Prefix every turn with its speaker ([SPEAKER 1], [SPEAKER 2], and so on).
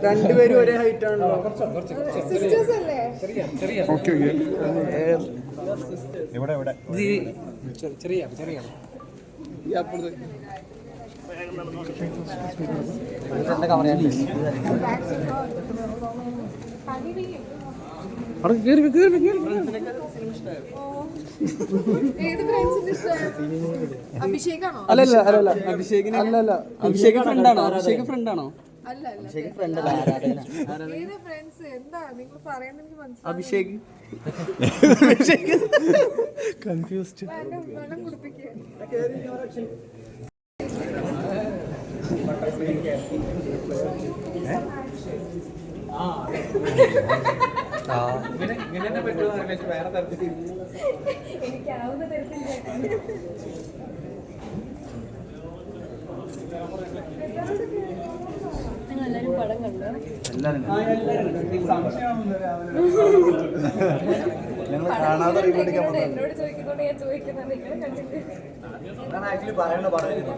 [SPEAKER 1] രണ്ടുപേരും ഒരേ ഹൈറ്റ് ആണല്ലോ. ചെറിയ
[SPEAKER 2] അഭിഷേക് ഫ്രണ്ടാണോ? അഭിഷേക് കൺഫ്യൂസ്ഡ്.
[SPEAKER 3] എനിക്കാവുന്ന തരത്തിൽ നിങ്ങളെല്ലാരും പടം കണ്ടോ? എന്നോട് ചോദിക്കുന്നോണ്ട് ഞാൻ ചോദിക്കുന്നത് നിങ്ങളെ കണ്ടിട്ട്
[SPEAKER 1] പറയേണ്ട പാടായിരുന്നു.